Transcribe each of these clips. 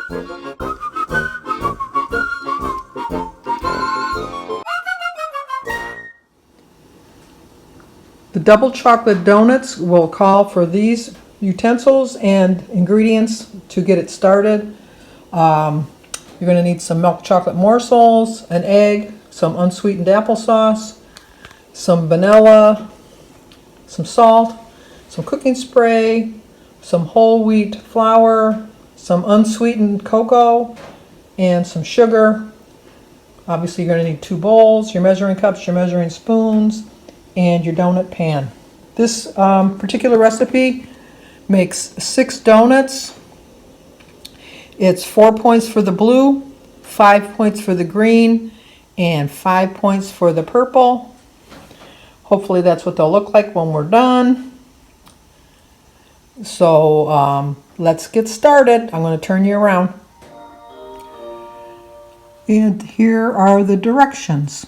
The double chocolate donuts will call for these utensils and ingredients to get it started. You're going to need some milk chocolate morsels, an egg, some unsweetened applesauce, some vanilla, some salt, some cooking spray, some whole wheat flour, some unsweetened cocoa, and some sugar. Obviously you're going to need 2 bowls, your measuring cups, your measuring spoons, and your donut pan. This particular recipe makes 6 donuts. It's 4 points for the blue, 5 points for the green, and 5 points for the purple. Hopefully that's what they'll look like when we're done. So let's get started. I'm going to turn you around. And here are the directions.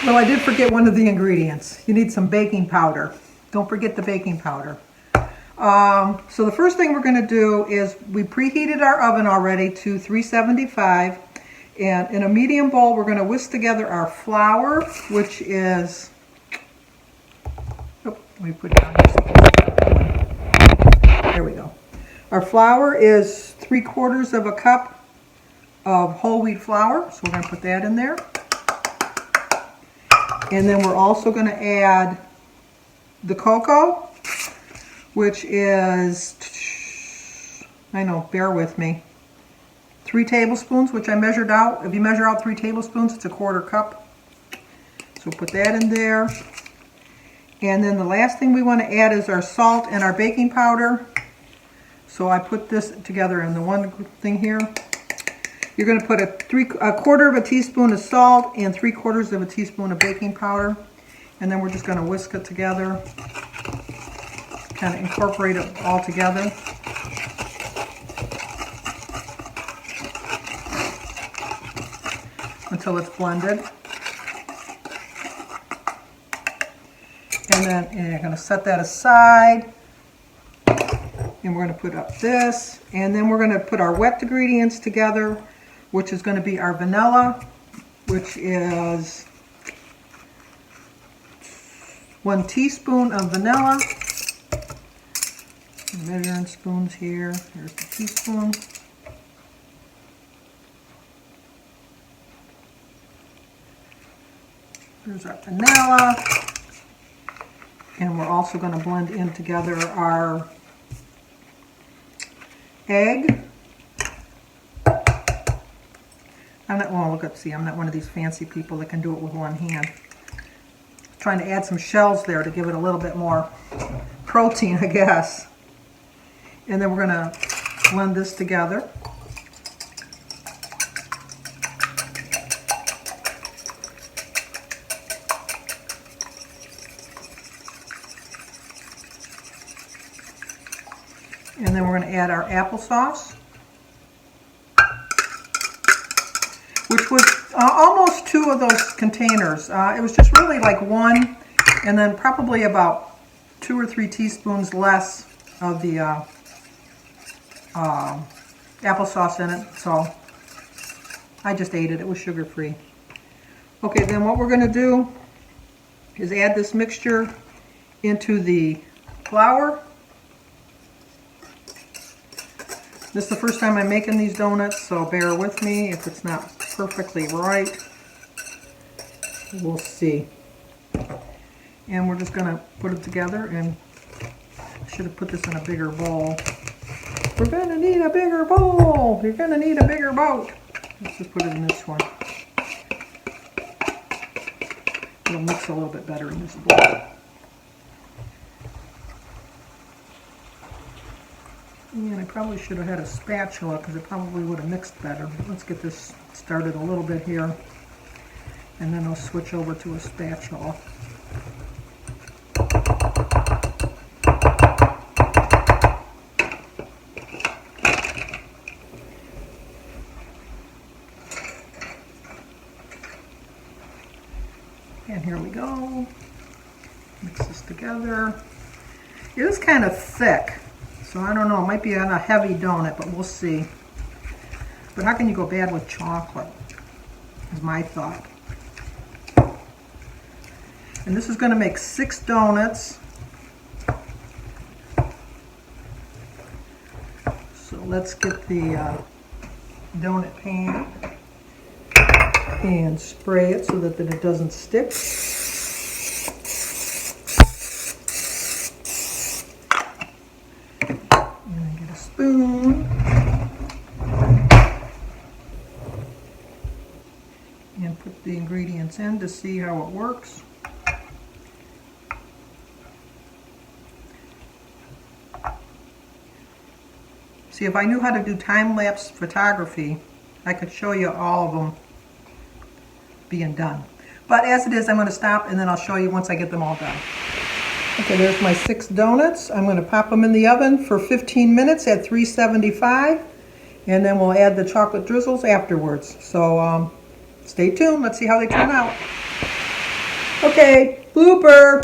Well, I did forget one of the ingredients. You need some baking powder. Don't forget the baking powder. So the first thing we're going to do is we preheated our oven already to 375. And in a medium bowl, we're going to whisk together our flour, which is, oh, let me put it down here. There we go. Our flour is 3/4 cup of whole wheat flour. So we're going to put that in there. And then we're also going to add the cocoa, which is, I know, bear with me, 3 tablespoons, which I measured out. If you measure out 3 tablespoons, it's 1/4 cup. So put that in there. And then the last thing we want to add is our salt and our baking powder. So I put this together in the one thing here. You're going to put a 1/4 teaspoon of salt and 3/4 teaspoon of baking powder. And then we're just going to whisk it together. Kind of incorporate it all together. Until it's blended. And then you're going to set that aside. And we're going to put up this. And then we're going to put our wet ingredients together, which is going to be our vanilla, which is 1 teaspoon of vanilla. Measuring spoons here. Here's the teaspoon. Here's our vanilla. And we're also going to blend in together our egg. I'm not one of these fancy people that can do it with one hand. Trying to add some shells there to give it a little bit more protein, I guess. And then we're going to blend this together. And then we're going to add our applesauce, which was almost 2 of those containers. It was just really like 1, and then probably about 2 or 3 teaspoons less of the applesauce in it. So I just ate it. It was sugar-free. Okay, then what we're going to do is add this mixture into the flour. This is the first time I'm making these donuts, so bear with me if it's not perfectly right. We'll see. And we're just going to put it together, and I should have put this in a bigger bowl. We're going to need a bigger bowl. You're going to need a bigger boat. Let's just put it in this one. It'll mix a little bit better in this bowl. And I probably should have had a spatula because it probably would have mixed better. But let's get this started a little bit here. And then I'll switch over to a spatula. And here we go. Mix this together. It is kind of thick, so I don't know. It might be on a heavy donut, but we'll see. But how can you go bad with chocolate? Is my thought. And this is going to make 6 donuts. So let's get the donut pan and spray it so that it doesn't stick. And get a spoon. And put the ingredients in to see how it works. See, if I knew how to do time-lapse photography, I could show you all of them being done. But as it is, I'm going to stop and then I'll show you once I get them all done. Okay, there's my 6 donuts. I'm going to pop them in the oven for 15 minutes at 375, and then we'll add the chocolate drizzles afterwards. So stay tuned. Let's see how they turn out. Okay, blooper.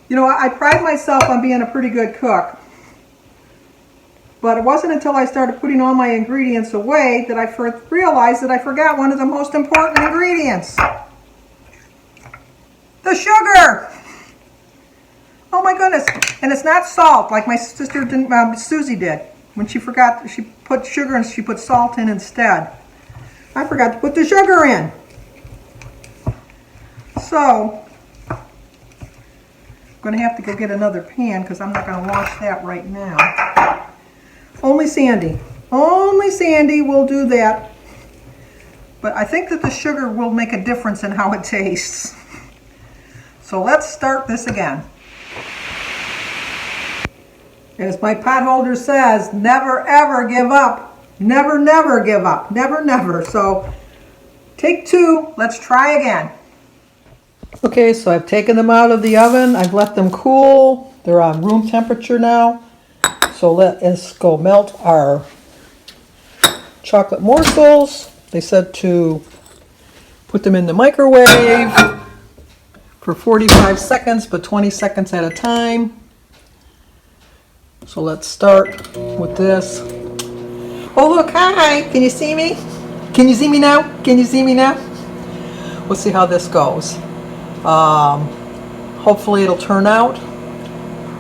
You know, I pride myself on being a pretty good cook. But it wasn't until I started putting all my ingredients away that I realized that I forgot one of the most important ingredients. The sugar! Oh my goodness. And it's not salt like my sister Susie did. When she forgot, she put sugar and she put salt in instead. I forgot to put the sugar in. So, I'm going to have to go get another pan because I'm not going to wash that right now. Only Sandy will do that. But I think that the sugar will make a difference in how it tastes. So let's start this again. As my potholder says, never ever give up. Never, never give up. Never, never. So take 2. Let's try again. Okay, so I've taken them out of the oven. I've let them cool. They're on room temperature now. So let us go melt our chocolate morsels. They said to put them in the microwave for 45 seconds, but 20 seconds at a time. So let's start with this. Oh look, hi, can you see me? Can you see me now? Can you see me now? We'll see how this goes. Hopefully it'll turn out.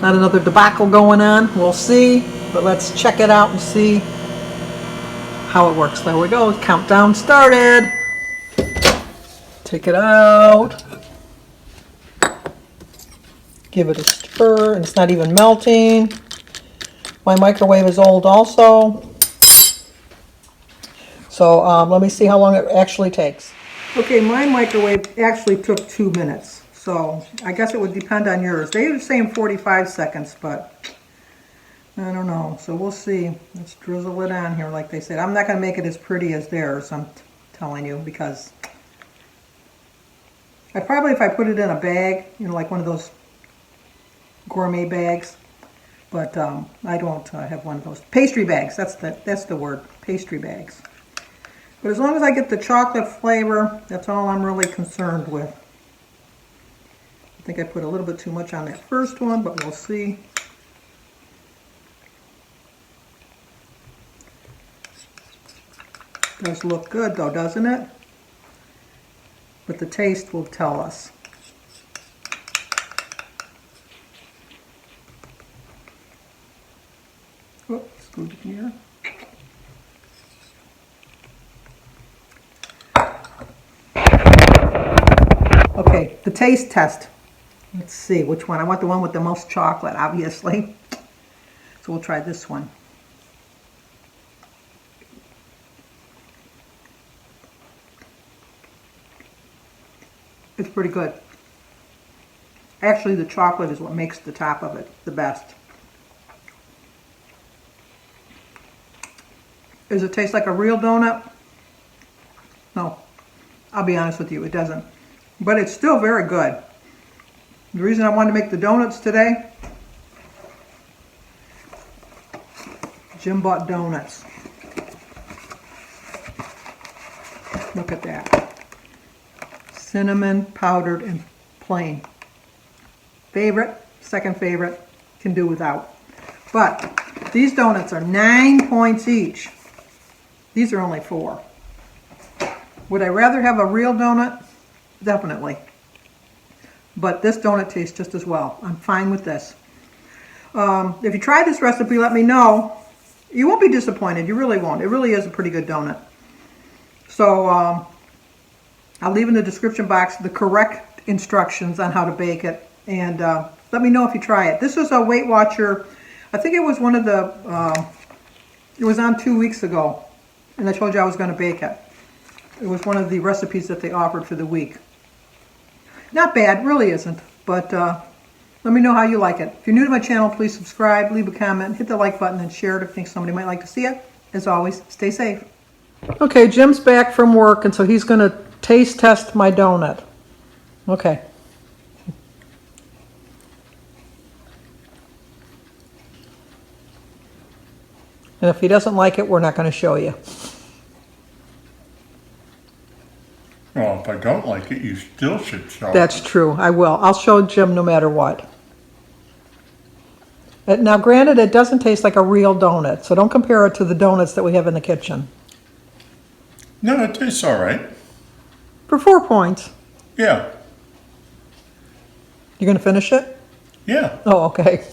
Not another debacle going on. We'll see. But let's check it out and see how it works. There we go. Countdown started. Take it out. Give it a stir. And it's not even melting. My microwave is old also. So let me see how long it actually takes. Okay, my microwave actually took 2 minutes. So I guess it would depend on yours. They were saying 45 seconds, but I don't know. So we'll see. Let's drizzle it on here like they said. I'm not going to make it as pretty as theirs, I'm telling you, because I probably, if I put it in a bag, you know, like one of those gourmet bags, but I don't have one of those. Pastry bags, that's the word, pastry bags. But as long as I get the chocolate flavor, that's all I'm really concerned with. I think I put a little bit too much on that first one, but we'll see. Does look good though, doesn't it? But the taste will tell us. Oops, scoot it here. Okay, the taste test. Let's see which one. I want the one with the most chocolate, obviously. So we'll try this one. It's pretty good. Actually, the chocolate is what makes the top of it the best. Does it taste like a real donut? No. I'll be honest with you, it doesn't. But it's still very good. The reason I wanted to make the donuts today, Jim bought donuts. Look at that. cinnamon powdered and plain. Favorite, second favorite, can do without. But these donuts are 9 points each. These are only 4. Would I rather have a real donut? Definitely. But this donut tastes just as well. I'm fine with this. If you try this recipe, let me know. You won't be disappointed. You really won't. It really is a pretty good donut. So I'll leave in the description box the correct instructions on how to bake it. And let me know if you try it. This is a Weight Watcher. I think it was one of the, it was on 2 weeks ago. And I told you I was going to bake it. It was one of the recipes that they offered for the week. Not bad, really isn't. But let me know how you like it. If you're new to my channel, please subscribe, leave a comment, hit the like button, and share it if you think somebody might like to see it. As always, stay safe. Okay, Jim's back from work, and so he's going to taste test my donut. Okay. And if he doesn't like it, we're not going to show you. Well, if I don't like it, you still should show That's it. true. I will. I'll show Jim no matter what. Now, granted, it doesn't taste like a real donut, so don't compare it to the donuts that we have in the kitchen. No, it tastes all right. For 4 points. Yeah. You're going to finish it? Yeah. Oh, okay.